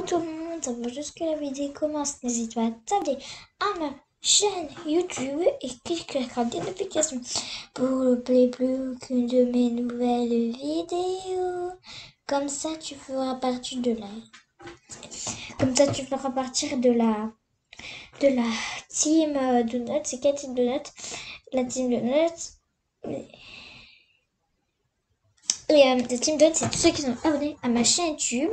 Tout le monde, avant juste que la vidéo commence, n'hésite pas à t'abonner à ma chaîne YouTube et clique la des notifications pour ne louper plus qu'une de mes nouvelles vidéos. Comme ça, tu feras partie de la, team Donuts. C'est quelle team Donuts? La team Donuts. Et la team Donuts, c'est tous ceux qui sont abonnés à ma chaîne YouTube.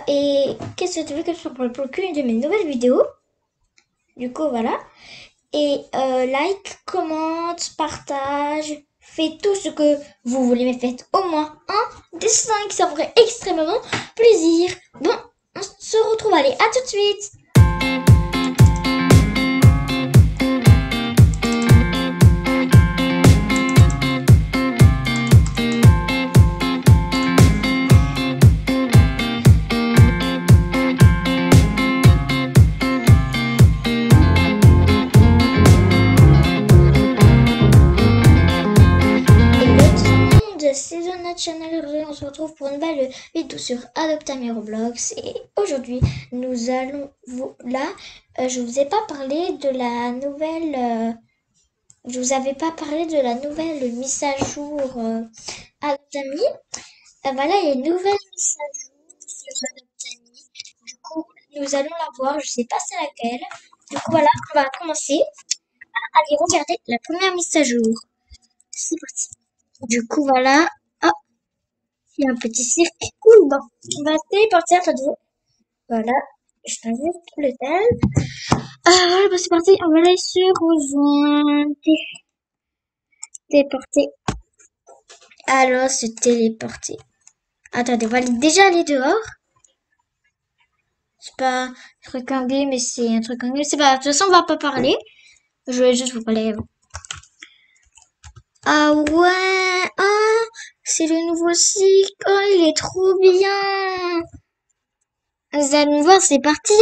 Et qu'est-ce que tu veux que je fasse pour qu'une de mes nouvelles vidéos? Du coup, voilà. Et like, commente, partage, faites tout ce que vous voulez, mais faites au moins un dessin qui ça ferait extrêmement plaisir. Bon, on se retrouve, allez, à tout de suite. C'est Donut Channel, on se retrouve pour une nouvelle vidéo sur Adoptami Roblox et aujourd'hui nous allons je vous ai pas parlé de la nouvelle je vous avais pas parlé de la nouvelle mise à jour Adoptami. Voilà, il y a une nouvelle mise à jour sur Adoptami. Du coup, nous allons la voir, je sais pas c'est laquelle. Du coup, voilà, on va commencer à aller regarder la première mise à jour. C'est parti. Du coup, voilà. Il y a un petit cirque. Cool, bon. On va se téléporter, attendez. Voilà. Je t'invite tout le tel. Voilà, bah, c'est parti. On va aller se rejoindre. Téléporter. Alors, se téléporter. Attendez, on va déjà aller dehors. C'est pas un truc anglais, mais c'est un truc anglais. C'est pas, de toute façon, on va pas parler. Je vais juste vous parler. Ah ouais, ah, c'est le nouveau cirque. Oh, il est trop bien. Nous allons voir, c'est parti.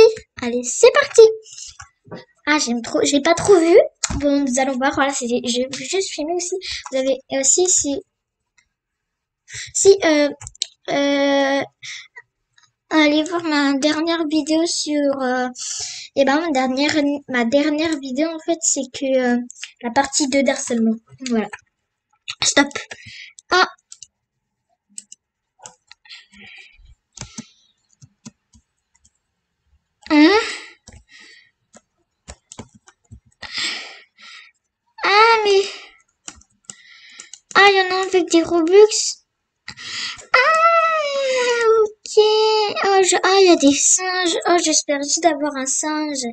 Allez, c'est parti. Ah, j'aime trop, je l'ai pas trop vu. Bon, nous allons voir. Voilà, j'ai juste filmé aussi. Vous avez aussi, si, allez voir ma dernière vidéo sur, et ben, ma dernière vidéo, en fait, c'est que, la partie 2 d'harcèlement. Voilà. Stop. Ah. Hein? Ah, mais, ah, il y en a avec des Robux. Ah, ok. Oh, il y a des singes. Oh, j'espère juste d'avoir un singe.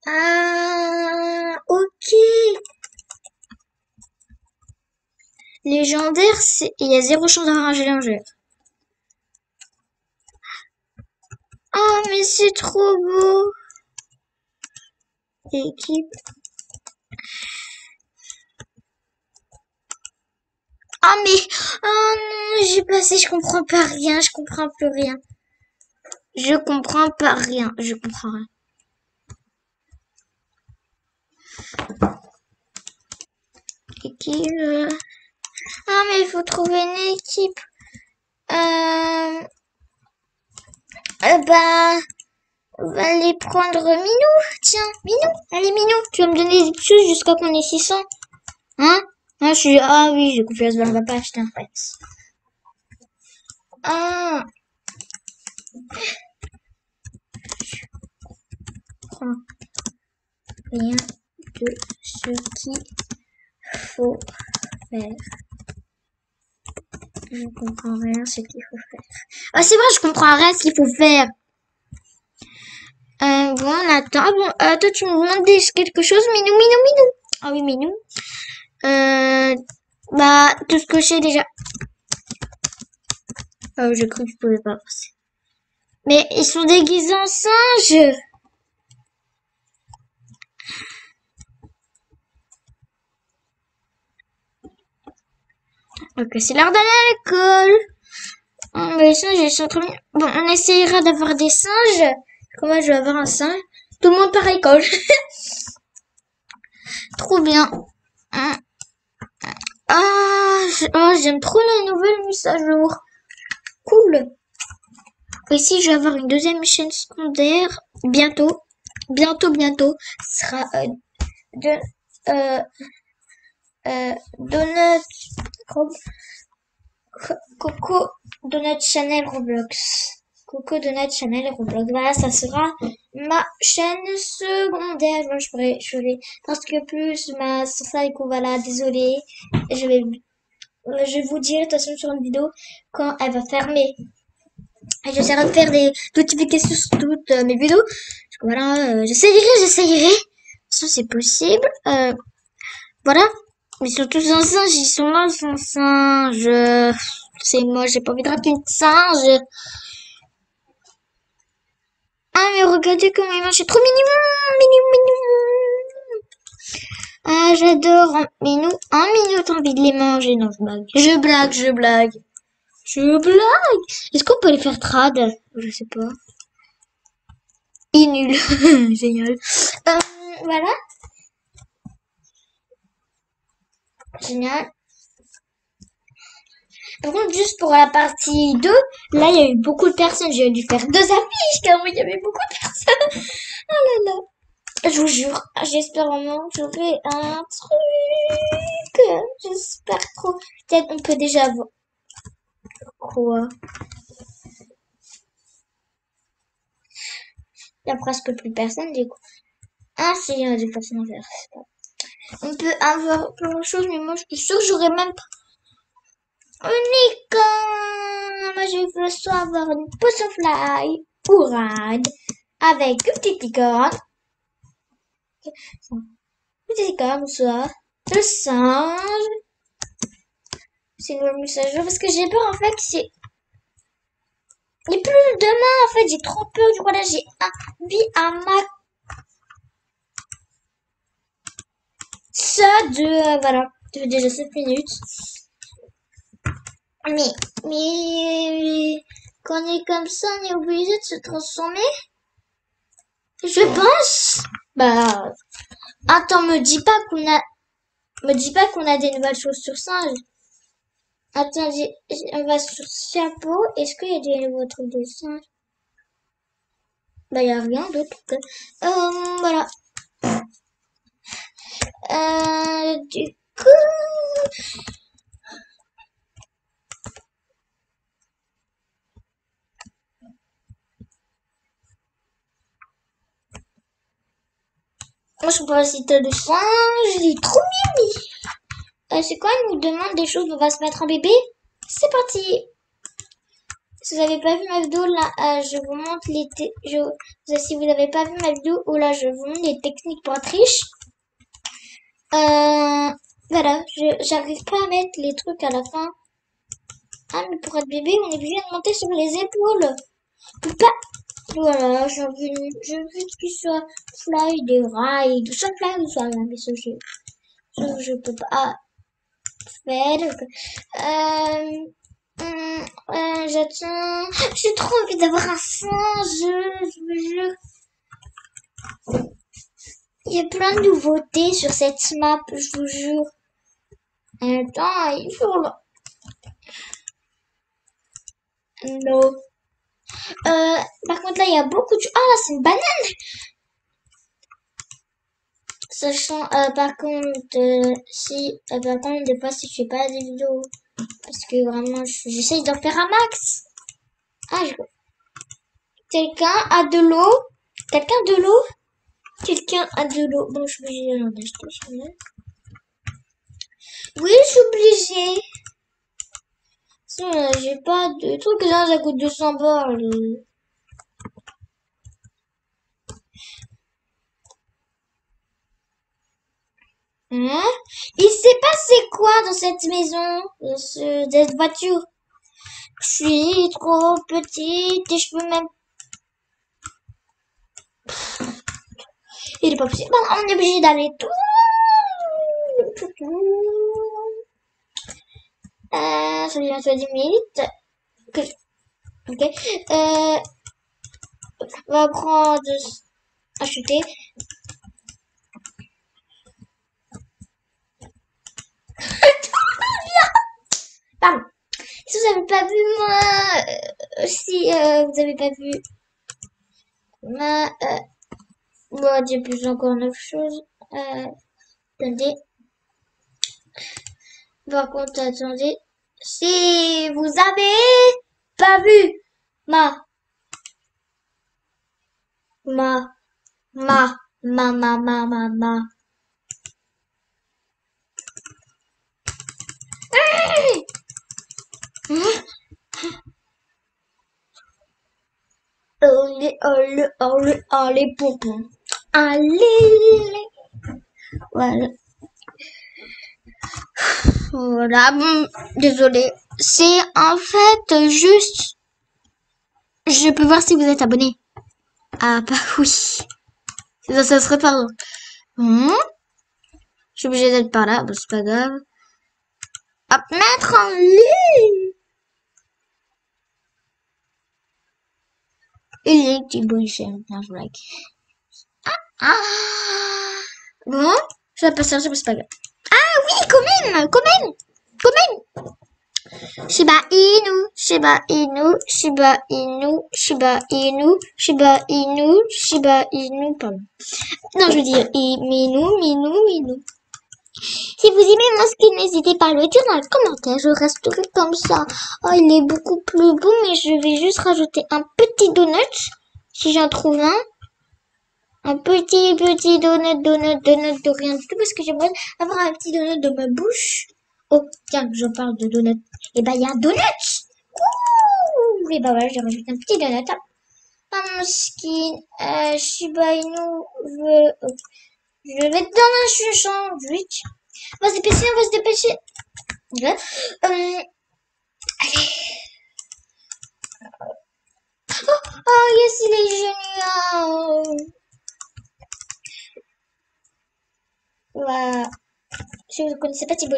Ah, ok. Légendaire, il y a 0 chance d'avoir un légendaire. Oh, mais c'est trop beau. Équipe. Oh, mais, oh non, j'ai passé, je comprends pas rien, je comprends plus rien. Je comprends pas rien, je comprends rien. Équipe. Ah, mais il faut trouver une équipe. Bah, on va aller prendre Minou. Tiens, Minou. Allez, Minou, tu vas me donner des choses jusqu'à qu'on ait 600. Hein? Ah oui, j'ai confiance dans le papa, acheter un pet. Ah. Je comprends rien de ce qu'il faut faire. Je comprends rien ce qu'il faut faire. Ah, c'est vrai, je comprends rien ce qu'il faut faire. Bon, on attend. Ah bon, toi, tu me demandais quelque chose, Minou, Minou, Minou. Ah oui, Minou. Bah, tout ce que je sais déjà. Oh, j'ai cru que je pouvais pas passer. Mais ils sont déguisés en singes. Ok, c'est l'heure d'aller à l'école. Oh, mais les singes, ils sont trop mignons. Bon, on essayera d'avoir des singes. Comment je vais avoir un singe? Tout le monde part à l'école. Trop bien. Ah, j'aime trop les nouvelles mises à jour. Cool. Aussi, je vais avoir une deuxième chaîne secondaire bientôt. Bientôt. Ce sera de, euh, Donut Coco Donut Channel Roblox. Coco Donut Channel Roblox. Voilà, ça sera ma chaîne secondaire. Moi, je ferai parce que plus ma soeur voilà, désolée. Je vais vous dire de toute façon sur une vidéo quand elle va fermer. Et j'essaierai de faire des notifications sur toutes mes vidéos. Donc voilà, j'essayerai. Ça, c'est possible. Voilà. Mais surtout un singe, ils sont là, un singe. C'est moi, j'ai pas envie de rater une singe. Ah, mais regardez comment il mange, c'est trop mignon. Ah, j'adore. Minou, un minute envie de les manger. Non, je blague. Est-ce qu'on peut les faire trad? Je sais pas. Il est nul. Génial. Voilà. Génial. Par contre, juste pour la partie 2, là, il y a eu beaucoup de personnes. J'ai dû faire 2 affiches, car il y avait beaucoup de personnes. Oh là là. Je vous jure, j'espère vraiment que j'aurai un truc. J'espère trop. Peut-être on peut déjà voir. Quoi? Il n'y a presque plus personne, du coup. Ah, si, il y a des personnes à faire. On peut avoir plein de choses, mais moi, je suis sûre que j'aurais même pas. Unique! Moi, je veux soit avoir une potion fly ou ride avec une petite licorne. Une petite licorne, soit le singe. C'est le message parce que j'ai peur en fait que c'est. Il pleut demain en fait, j'ai trop peur. Du coup là j'ai envie à ma. Ça de. Voilà. Ça fait déjà 7 minutes. Mais quand on est comme ça, on est obligé de se transformer. Je pense. Bah. Attends, me dis pas qu'on a des nouvelles choses sur singe. Attends, on va sur chapeau. Est-ce qu'il y a des nouveaux trucs de singe? Bah, il n'y a rien d'autre. Voilà. Du coup, moi, je sais pas si t'as le singe. Il est trop mimi. C'est quoi? Il nous demande des choses. On va se mettre en bébé. C'est parti. Si vous n'avez pas vu ma vidéo, là, je vous montre si vous n'avez pas vu ma vidéo, où là, je vous montre les techniques pour la triche. Voilà, j'arrive pas à mettre les trucs à la fin. Ah, mais pour être bébé, on est obligé de monter sur les épaules. Pas. Voilà, je veux qu'il soit fly, des rails, soit fly ou soit rien, mais ça, je peux pas faire. J'attends. J'ai trop envie d'avoir un singe, je vous jure. Il y a plein de nouveautés sur cette map, je vous jure. Attends, il faut... Non. Par contre, là, il y a beaucoup de... Ah, là, c'est une banane. Sachant, par contre, des fois, si je fais pas des vidéos, parce que vraiment, j'essaye d'en faire un max. Ah, quelqu'un a de l'eau? Quelqu'un a de l'eau? Quelqu'un a de l'eau? Bon, je suis obligée d'en acheter. Oui, je suis obligée. Sinon, j'ai pas de trucs, là, ça coûte 200 balles. Hein? Il s'est passé quoi dans cette maison, dans cette voiture? Je suis trop petite et je peux même... Il est pas possible. Bon, on est obligé d'aller tout. Ça vient sur 10 minutes. Ok. On va prendre... Acheter. Pardon. Si vous n'avez pas vu moi aussi vous avez pas vu ma... bon, j'ai plus encore 9 choses. Attendez. Par contre, attendez. Si vous avez pas vu ma... Ma... Ma... Ma... Allez, pompons. Allez. Voilà. Voilà. Désolé. C'est en fait juste... Je peux voir si vous êtes abonné. Ah, bah oui. Ça serait pardon. Je suis obligée d'être par là. Bon, c'est pas grave. Hop, mettre en ligne. Electric like. Ah. Bon, je vais passer, c'est pas grave. Ah oui, quand même. Shiba Inu, Shiba Inu, Shiba Inu, Shiba Inu, Shiba Inu, Shiba Inu, pardon. Non, je veux dire Minou. Si vous aimez mon skin, n'hésitez pas à le dire dans les commentaires. Je resterai comme ça. Oh, il est beaucoup plus beau, mais je vais juste rajouter un petit donut, si j'en trouve un. Un petit donut de rien du tout, parce que j'aimerais avoir un petit donut dans ma bouche. Oh, tiens, je parle de donut. Et bah, il y a un donut! Ouh! Et bah, voilà, j'ai rajouté un petit donut. Un skin, Shiba Inu, je vais dans un sandwich. On va se dépêcher. Voilà. Allez. Oh, yes, il est génial. Voilà. Si vous ne connaissez pas Thibaut,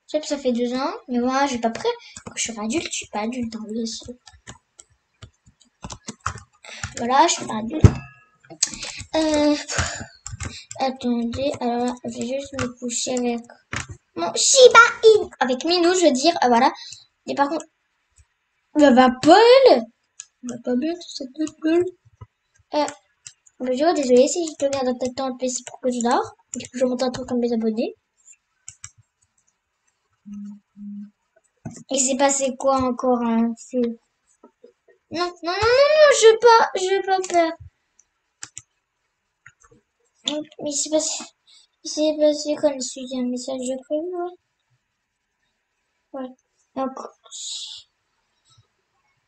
ça fait 2 ans, mais moi, je suis pas prêt. Quand je serai adulte, je suis pas adulte, hein, bien sûr. Voilà, je suis pas adulte. Attendez, alors, je vais juste me coucher avec mon Shiba Inu. Avec Minou, je veux dire, voilà. Et par contre, elle va pas, elle. Elle va pas bien, cette petite gueule. Bonjour, désolé si je te regarde en temps le PC pour que je dors. Et que je monte un truc comme mes abonnés. Il s'est passé quoi encore, hein? Non, je veux pas peur. Mais il s'est passé comme suite un message de prévu, ouais. Donc,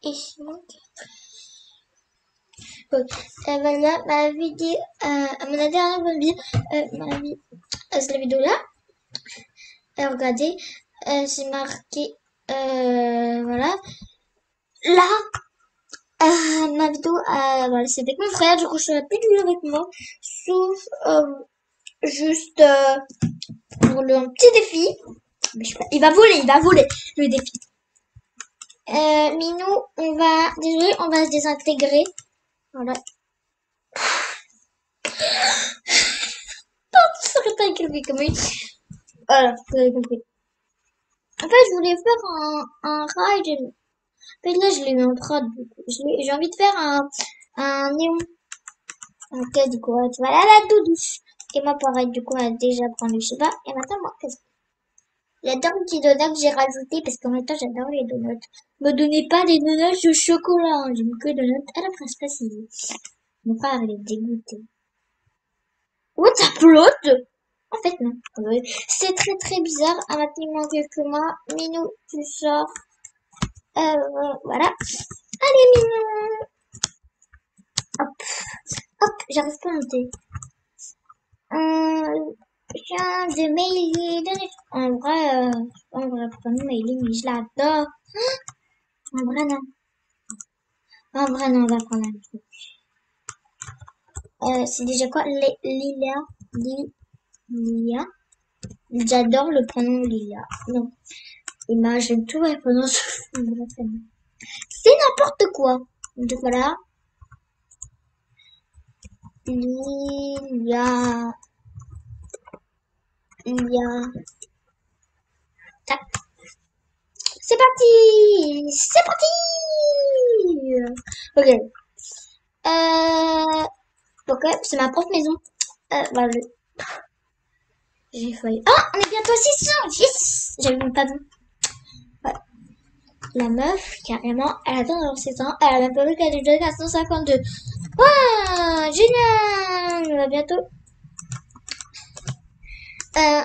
ici, voilà, ma vidéo, mon dernière vidéo, c'est la vidéo là. Regardez, c'est marqué, voilà. Là, ma vidéo, voilà, c'est avec mon frère, du coup, je serai plus du avec moi, sauf, juste, pour le petit défi. Mais je sais pas, il va voler, le défi. Minou, désolé, on va se désintégrer. Voilà. Ça serait pas écrit comme lui. Voilà, vous avez compris. En fait, je voulais faire un ride. En fait, là, je l'ai mis en prod. J'ai envie de faire un néon. Ok, du coup, tu vas là, la douce. Et moi, pareil, du coup, on va déjà prendre le Shiba. Et maintenant, moi, qu'est-ce que j'adore le petit donut que j'ai rajouté parce qu'en même temps, j'adore les donuts. Me donnez pas des donuts au chocolat. Hein. J'aime que les donuts à la princesse facile. Mon frère, il est dégoûté. What upload? En fait, non. C'est très très bizarre. À maintenant quelques mois. Minou, tu sors. Voilà. Allez, Minou. Hop, j'arrive pas à monter. Je viens de mailer. En vrai, pas me mailer, mais je l'adore. En vrai, non. En vrai, non, on va prendre un truc. C'est déjà quoi? Lilia. J'adore le prénom Lilia. Non. Imagine tout le prénom. C'est n'importe quoi. Donc voilà. Lilia. Tac. C'est parti. Ok. Ok, c'est ma propre maison. Bah, j'ai failli. Ah, on est bientôt à 600. Yes! J'avais même pas vu. Ouais. La meuf, carrément, elle attend dans 6 ans. Elle a même pas vu qu'elle est déjà à 152. Waouh! Génial! On va bientôt. Euh,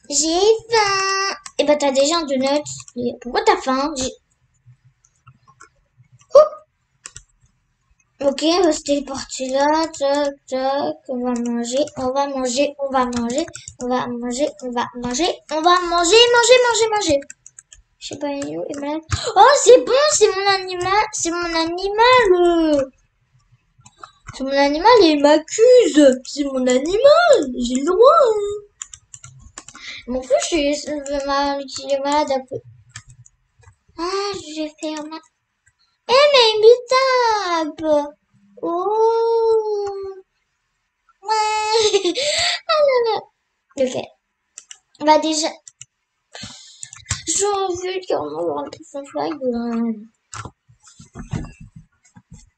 j'ai faim. Et bah, t'as déjà un donut. Pourquoi t'as faim? Ok, on va se téléporter là, tac, tac, on va manger, on va manger, on va manger, on va manger, on va manger, on va manger, manger, manger, manger. Je sais pas, il est où, il est malade. Oh, c'est bon, c'est mon animal, c'est mon animal. C'est mon animal et il m'accuse. C'est mon animal, j'ai le droit. Mon fils, il est malade un peu. Ah, je vais faire ma... Eh, mais il me tape. Oh. Ouais. Ah là là. Ok. Bah déjà, j'ai envie de voir un peu son flag.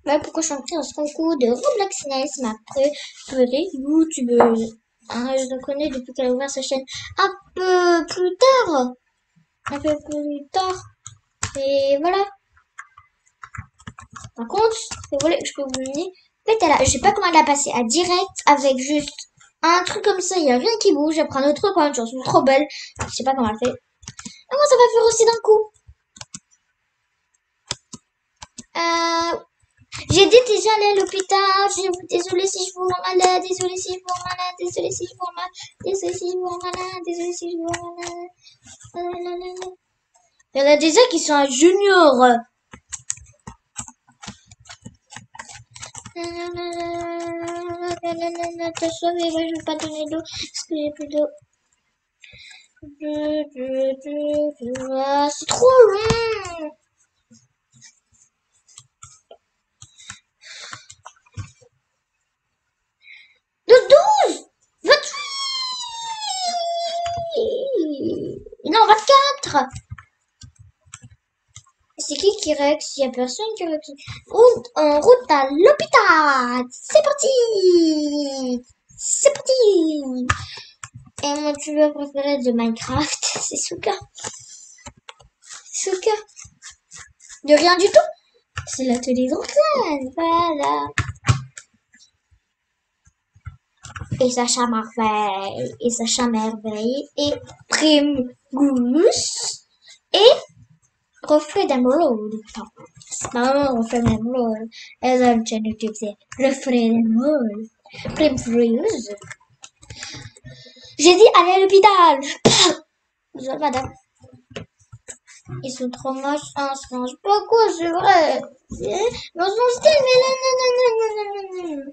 Bah pourquoi je suis entrée dans ce concours de Roblox Nice, ma préférée youtubeuse. Hein, je la connais depuis qu'elle a ouvert sa chaîne un peu plus tard. Un peu plus tard. Et voilà. Par contre, si vous voulez, je peux vous dire. En fait, je sais pas comment elle a passé à direct avec juste un truc comme ça. Il y a rien qui bouge. Elle prend un autre truc, une chanson trop belle. Je sais pas comment elle fait. Et moi, ça va faire aussi d'un coup. J'ai dit déjà aller à l'hôpital. Désolée si je vous rends malade. Désolée si je vous rends malade. Désolée si je vous rends malade. Désolée si je vous rends malade. Désolée si je vous rends malade. Il y en a déjà qui sont à junior. T'as soif et moi je vais pas donner d'eau parce que j'ai plus d'eau. C'est trop long. De 12 28. Non, 24. C'est qui Rex? Il y a personne qui Rex. Route, en route à l'hôpital. C'est parti. C'est parti. Et mon tueur préféré de Minecraft, c'est Souka. Souka. De rien du tout. C'est l'atelier d'Antoine. Voilà. Et Sacha Marveille. Et Sacha Merveille. Et Prime Goose. Et Reflet d'émeraude. Non, c'est pas vraiment Reflet d'émeraude. Elle a une chaîne YouTube, c'est Reflet d'émeraude. Prime Freeze. J'ai dit allez à l'hôpital. Désolé, madame. Ils sont trop moches, hein, on se mange pas quoi, c'est vrai. Dans son style, mais non, non, non, non, non, non.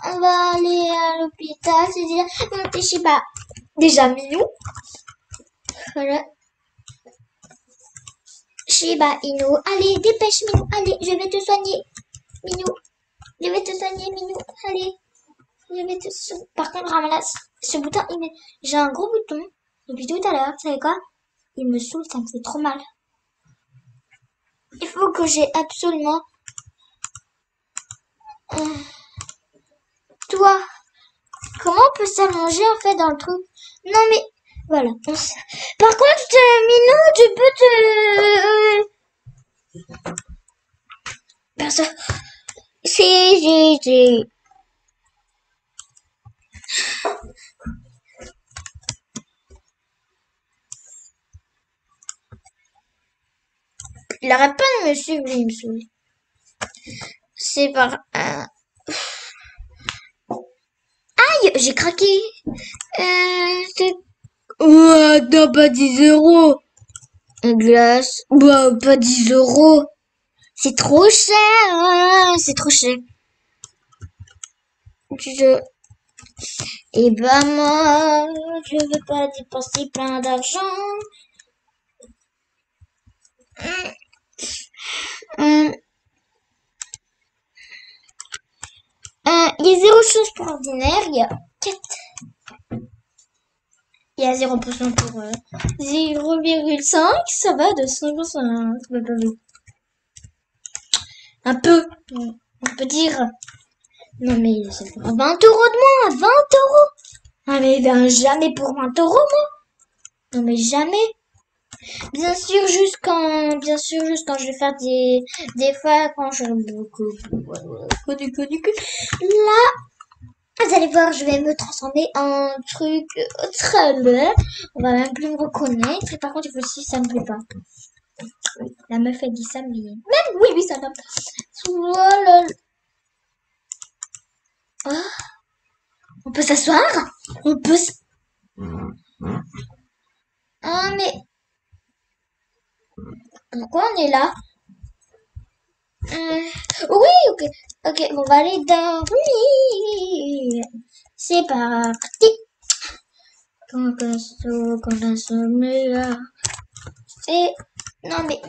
On va aller à l'hôpital, c'est dire, monter Shiba. Déjà mignon. Voilà. Shiba Inu. Allez, dépêche, Minou. Allez, je vais te soigner. Minou. Je vais te soigner, Minou. Allez. Je vais te soigner. Par contre, Ramala, ce bouton, j'ai un gros bouton. Depuis tout à l'heure, vous savez quoi? Il me saoule, ça me fait trop mal. Il faut que j'ai absolument... Toi, comment on peut s'allonger en fait dans le truc? Non mais, voilà. Par contre, Minou, tu peux te... Personne... Si. Il arrête pas de me suivre, il me saoule. C'est par... Aïe, j'ai craqué. Ouais, non, pas 10 €. Une glace. Bah, pas 10 €. C'est trop cher. C'est trop cher. Et bah moi, je veux pas dépenser plein d'argent. Il y a 0 chance pour ordinaire. Il y a 4. Il y a 0% pour 0,5. Ça va de 5%. Un peu. On peut dire. Non mais ça fait 20 € de moins. 20 €. Ah mais ben jamais pour 20 €, moi. Non mais jamais. Bien sûr, juste quand je vais faire des fois, quand je, là, vous allez voir, je vais me transformer en truc très laid. On va même plus me reconnaître. Et par contre, il faut aussi, ça me plaît pas. Oui, la meuf, elle dit ça, mais même, oui, ça va. Voilà. Ah, on peut s'asseoir? On peut Ah, mais pourquoi on est là? Oui, ok. Ok, on va aller dormir. C'est parti. Quand on se c'est... Non mais...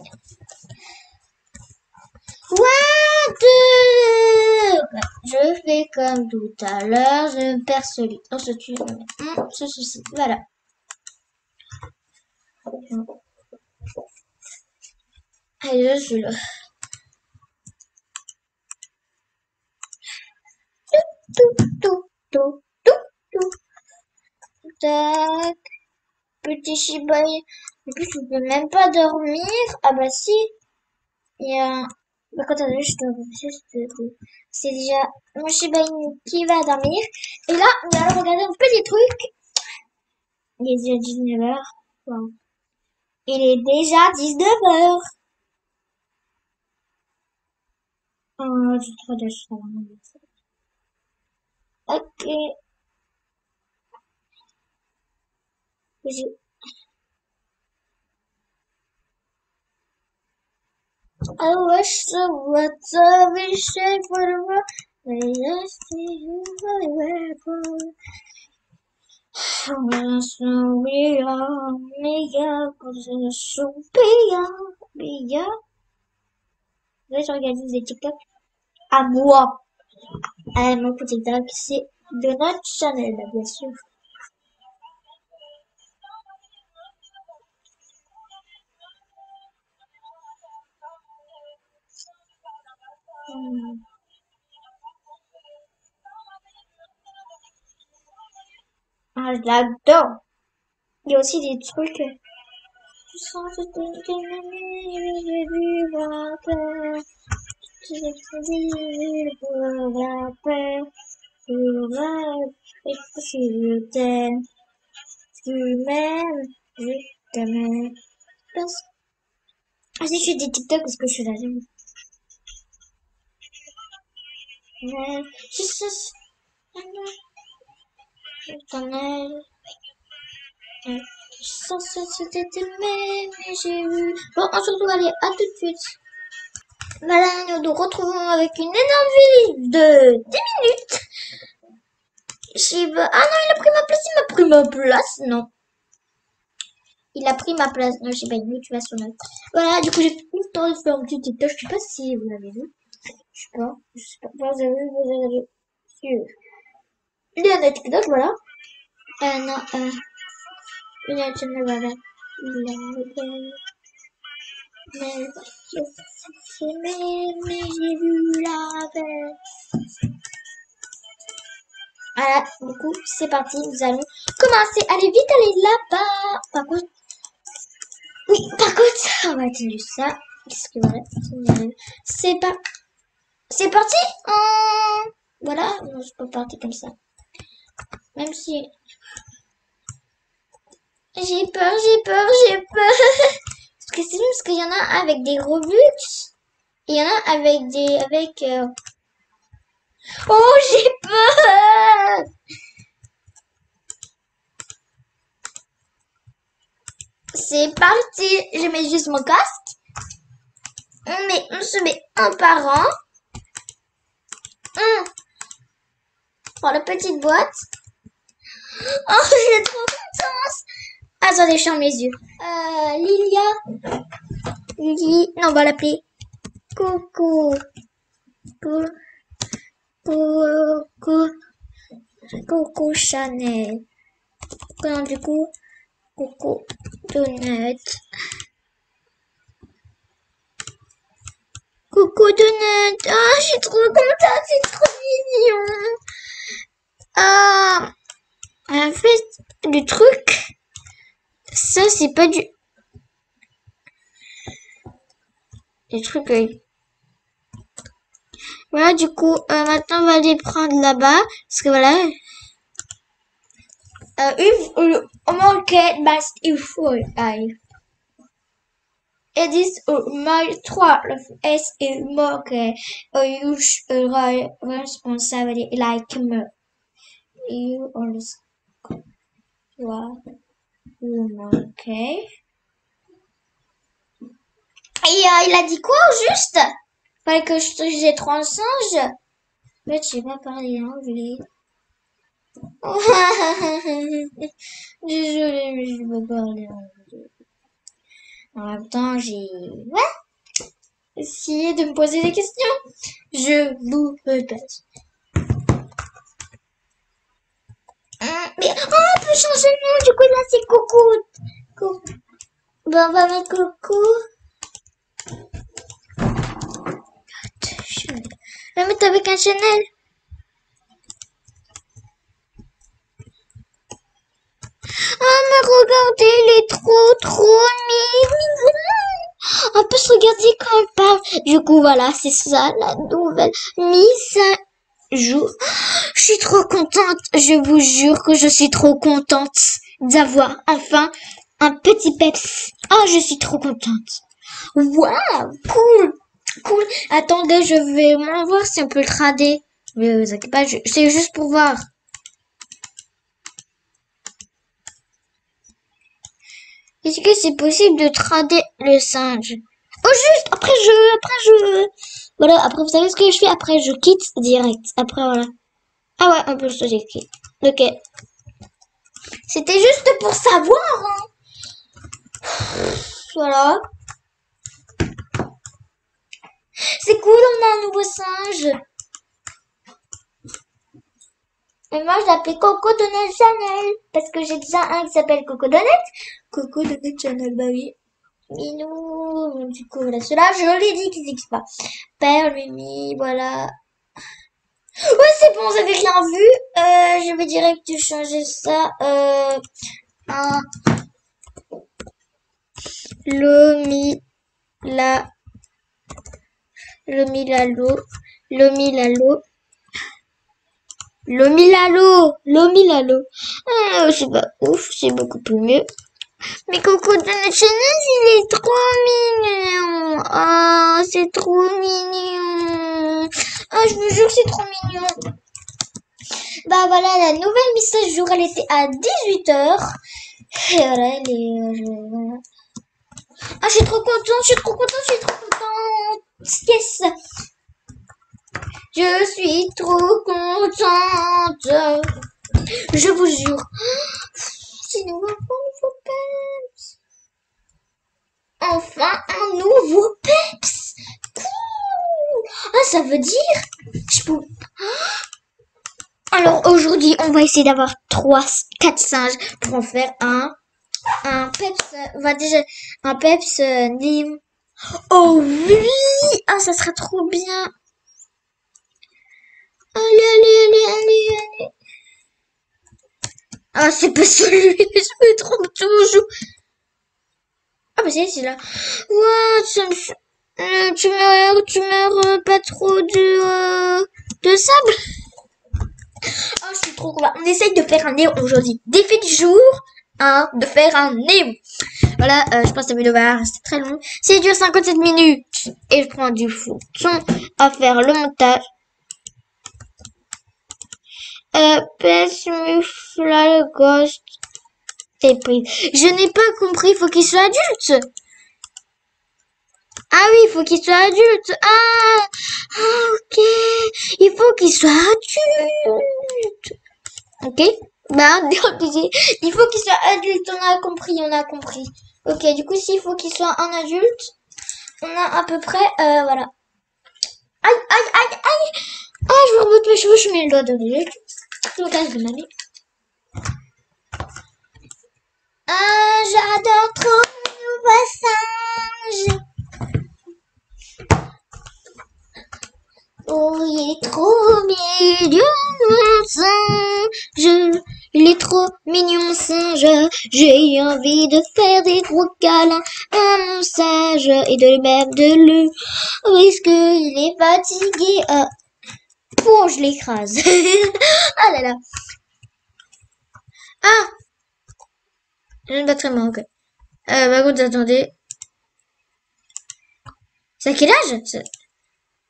What? Je fais comme tout à l'heure, je perce le lit. On se tue, on se suicide. Voilà. Allez, je suis là. Tout. Tac. Petit Shiba. En plus, je peux même pas dormir. Ah bah si. Il y a... Bah, quand t'as vu, c'est déjà mon Shiba Inu qui va dormir. Et là, on va regarder un petit truc. Il est déjà 19h. Wow. Il est déjà 19h. Oh, j'ai trop de chance. Ok. I wish the words of wish it forever. May I see you forever. Là, je regarde des TikTok à moi. Mon coup TikTok, c'est de notre channel, bien sûr. Ah, je l'adore. Il y a aussi des trucs. Tu sens que j'ai vu la peur. J'ai vu la peur. Tu rêves, et si je t'aime, tu m'aimes, je t'aime. Ah si, je fais des TikTok parce que je suis là. Je sais, je t'en aime. Je sens que c'était t'aimer, mais j'ai vu. Bon, surtout, allez, à tout de suite. Voilà, nous nous retrouvons avec une énorme vidéo de 10 minutes. Ah non, il a pris ma place, il m'a pris ma place, non. Il a pris ma place. Non, je sais pas, une motivation là. Voilà, du coup, j'ai tout le temps de faire un petit TikTok. Je sais pas si vous l'avez vu. Je sais pas. Vous avez vu, vous avez vu. Il y a un TikTok, voilà. Non, il y a un channel, voilà. Mais j'ai vu la bête. Voilà, du coup, c'est parti. Nous allons commencer. Allez, vite, allez là-bas. Par contre, oui, par contre, on va atteindre ça. Qu'est-ce que voilà, c'est parti. Voilà, non, c'est pas parti comme ça. Même si j'ai peur. Parce que c'est juste parce qu'il y en a avec des Robux. Et il y en a avec Oh, j'ai peur. C'est parti. Je mets juste mon casque. On se met un par un. On prend la petite boîte. Oh, j'ai trop confiance. Attendez, je ferme mes yeux. Lily, non, on va l'appeler Coco. Coco Chanel. Non, du coup, Coco Donut. Coco Donut. Ah, je suis trop contente, c'est trop mignon. Ah, en fait, le truc, ça, c'est pas du... Le truc, voilà, du coup, maintenant, on va les prendre là-bas. Parce que voilà. Il faut, het is maar 12 is morgen. Je responsable like me. You alles. Ok. Et il a dit quoi au juste? Fallait que j'ai 3 singes. Mais tu sais pas parler anglais. Désolée, mais je peux parler anglais. En même temps, j'ai essayé de me poser des questions. Je vous répète. Mais, on peut changer le nom. Du coup, là, c'est Coco. Ben, on va mettre Coco. Je vais mettre avec un Chanel. Oh, mais regardez, il est trop mignon. On peut se regarder quand on parle. Du coup, voilà, c'est ça, la nouvelle mise à jour. Je suis trop contente. Je vous jure que je suis trop contente d'avoir enfin un petit peps. Oh, je suis trop contente. Waouh, cool. Attendez, je vais voir si on peut le trader. Mais vous inquiétez pas, c'est juste pour voir. Est-ce que c'est possible de trader le singe? Oh, juste, après je... Voilà, après, vous savez ce que je fais? Après, je quitte direct. Après, voilà. Ah ouais, on peut le quitte. Ok. C'était juste pour savoir, hein. Voilà. C'est cool, on a un nouveau singe. Et moi, je l'appelais Coco Donut Chanel. Parce que j'ai déjà un qui s'appelle Coco Donut. Coco Donut Chanel, bah oui. Minou. Du coup, voilà. Ceux-là, je l'ai dit qu'ils n'existent pas. Père, Mimi, voilà. Ouais, c'est bon, vous avez rien vu. Je vais direct changer ça. Un Lomi, la, Lomi, Lalo, Lomi, Lalo. Lomi Lalo. C'est pas ouf, c'est beaucoup plus mieux. Mais Coco de notre Chanel, il est trop mignon. Ah, c'est trop mignon. Ah, je vous jure, c'est trop mignon. Bah voilà, la nouvelle mise à jour, elle était à 18h. Et voilà, elle est... voilà. Ah, je suis trop contente. Yes. Je suis trop contente. Je vous jure. C'est nouveau peps. Enfin, un nouveau peps. Cool. Ah, ça veut dire... Je peux... Alors, aujourd'hui, on va essayer d'avoir 4 singes pour en faire un peps. On va déjà... Un peps Nîmes. Oh oui. Ah, ça sera trop bien. Allez. Ah, c'est pas celui, je me trompe toujours. Ah, bah c'est là. Ouah, tu meurs pas trop de sable. Oh, je suis trop contente. On essaye de faire un néo aujourd'hui. Défi du jour, de faire un néo. Voilà, je pense que ça va rester très long. Ça dure 57 minutes. Et je prends du fou à faire le montage. Pêche Mufla Ghost. C'est pris. Je n'ai pas compris, il faut qu'il soit adulte. Ah oui, il faut qu'il soit adulte. Ah, ok. Il faut qu'il soit adulte. Ok. Bah, il faut qu'il soit adulte. On a compris. Ok, du coup, s'il faut qu'il soit un adulte, on a à peu près, voilà. Aïe. Ah, je me remonte mes cheveux, je mets le doigt de l'œil. Je me casse de ma vie. Ah, j'adore trop mon nouveau singe. Oh, il est trop mignon, mon singe. Il est trop mignon, mon singe. J'ai envie de faire des gros câlins à mon singe et de même de lui. Puisqu'il est fatigué. Oh, je l'écrase. Ah là là. Ah, je ne battrai moi, ok. Bah écoute, attendez. C'est à quel âge?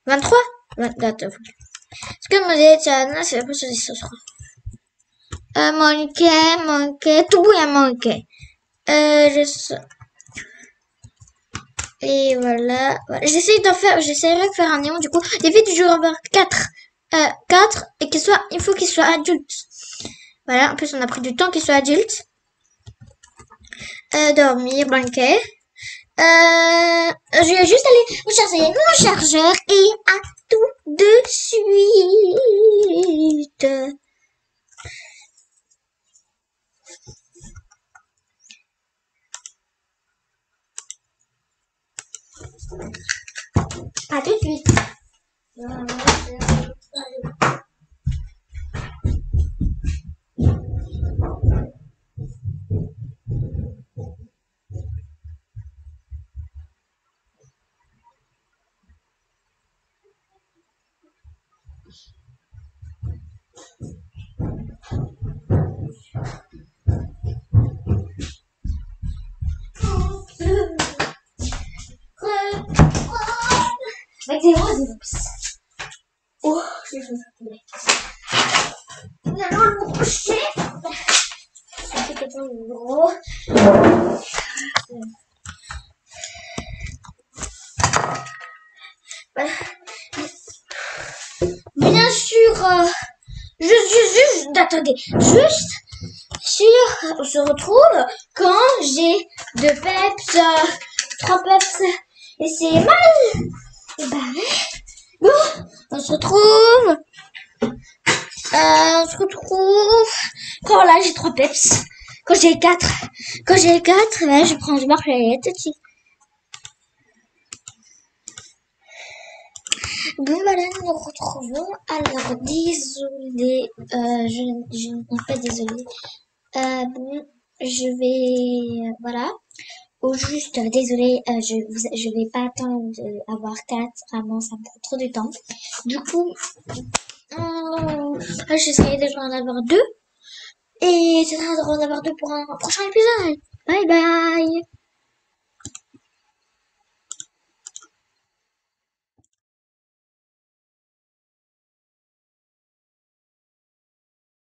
23? 24. Est-ce que vous êtes c'est la prochaine histoire, je crois. Manquait, tout est manqué. Et voilà. J'essaierai de faire un néon, du coup. Des vies du joueur 4. 4, et il faut qu'il soit adulte. Voilà, en plus on a pris du temps qu'il soit adulte. Dormir, banquet. Je vais juste aller recharger mon chargeur et à tout de suite. À tout de suite. Avec des roses. Oh, je vais tomber. Nous allons le coucher. C'est quelqu'un de gros. Voilà. Bien sûr, attendez, juste sûr, on se retrouve quand j'ai 2 peps, 3 peps, et c'est mal. Et bah ouais. Bon, on se retrouve quand là j'ai 3 peps. Quand j'ai 4, ouais, je prends du marque tout de suite. Bon, voilà, nous nous retrouvons. Alors, désolé, je n'ai pas désolé. Bon, je vais, voilà. Au juste, désolé, je vais pas attendre d'avoir 4, vraiment, ça me prend trop de temps. Du coup, j'essaierai déjà d'en avoir 2. Et c'est de en avoir 2 pour un prochain épisode. Bye bye!